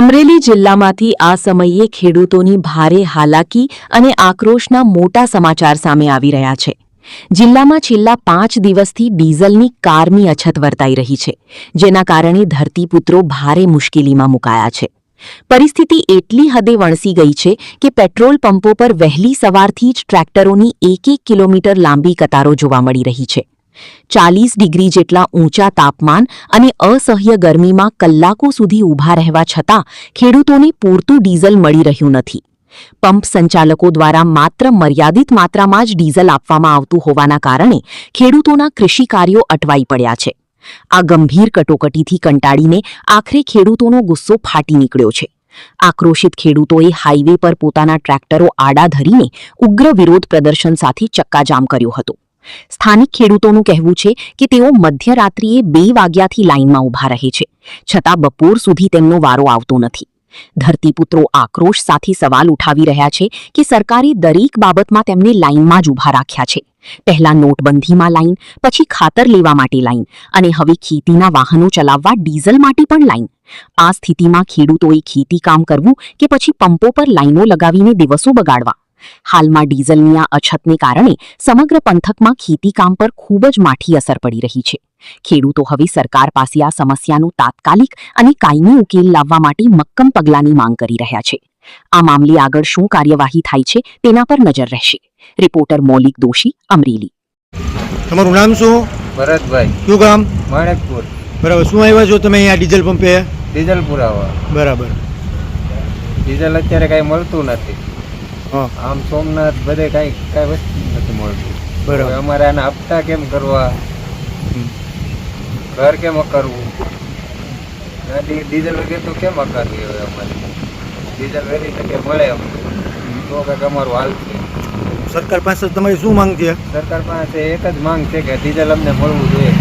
અમરેલી જિલ્લામાંથી આ સમયે ખેડૂતોની ભારે હાલાકી અને આક્રોશના મોટા સમાચાર સામે આવી રહ્યા છે. જિલ્લામાં છેલ્લા 5 દિવસથી ડીઝલની કારમી અછત વર્તાઈ રહી છે, જેના કારણે ધરતીપુત્રો ભારે મુશ્કેલીમાં મુકાયા છે. પરિસ્થિતિ એટલી હદે વણસી ગઈ છે કે પેટ્રોલ પંપો પર વહેલી સવારથી જ ટ્રેક્ટરોની 1 કિલોમીટર લાંબી કતારો જોવા મળી રહી છે. 40 ડિગ્રી જેટલા ઊંચા તાપમાન અને અસહ્ય ગરમીમાં કલાકો સુધી ઊભા રહેવા છતાં ખેડૂતોને પૂરતું ડીઝલ મળી રહ્યું નથી. પંપ સંચાલકો દ્વારા માત્ર મર્યાદિત માત્રામાં જ ડીઝલ આપવામાં આવતું હોવાના કારણે ખેડૂતોના કૃષિ કાર્યો અટવાઈ પડ્યા છે. આ ગંભીર કટોકટીથી કંટાળીને આખરે ખેડૂતોનો ગુસ્સો ફાટી નીકળ્યો છે. આક્રોશિત ખેડૂતોએ હાઈવે પર પોતાના ટ્રેક્ટરો આડા ધરીને ઉગ્ર વિરોધ પ્રદર્શન સાથે ચક્કાજામ કર્યો હતો. સ્થાનિક ખેડૂતોનું કહેવું છે કે તેઓ મધ્યરાત્રિએ 2 વાગ્યાથી લાઇનમાં ઊભા રહે છે, છતાં બપોર સુધી તેમનો વારો આવતો નથી. ધરતીપુત્રો આક્રોશ સાથે સવાલ ઉઠાવી રહ્યા છે કે સરકારે દરેક બાબતમાં તેમને લાઇનમાં જ ઊભા રાખ્યા છે. પહેલા નોટબંધીમાં લાઇન, પછી ખાતર લેવા માટે લાઇન અને હવે ખેતીના વાહનો ચલાવવા ડીઝલ માટે પણ લાઇન. આ સ્થિતિમાં ખેડૂતોએ ખેતી કામ કરવું કે પછી પંપો પર લાઇનો લગાવીને દિવસો બગાડવા. હાલમાં ડીઝલની આ અછતને કારણે સમગ્ર પંથકમાં ખેતી કામ પર ખૂબ જ માઠી અસર પડી રહી છે. ખેડૂતો હવે સરકાર પાસે આ સમસ્યાનો તાત્કાલિક અને કાયમી ઉકેલ લાવવા માટે મક્કમ પગલાંની માંગ કરી રહ્યા છે. આ મામલે આગળ શું કાર્યવાહી થાય છે તેના પર નજર રહેશે. રિપોર્ટર મૌલિક દોશી, અમરેલી. તમારું નામ શું? ભરતભાઈ. શું ગામ? માણેકપુર. બરાબર. શું આવ્યા છો તમે અહીંયા ડીઝલ પંપે? ડીઝલ પુરાવા. બરાબર. ડીઝલ અત્યારે કાંઈ મળતું નથી. હા. આમ સોમનાથ બધે કાંઈ વસ્તુ નથી મળતું. બરાબર. અમારે આના હપ્તા કેમ કરવા, ઘર કેમ કરવું, ડીઝલ વગેરે તો કેમ કરવી હવે અમારે? ડીઝલ વહેલી તકે મળે અમને તો કંઈક અમારું હાલ છે. સરકાર પાસે તમારી શું માંગ છે? સરકાર પાસે એક જ માંગ છે કે ડીઝલ અમને મળવું જોઈએ.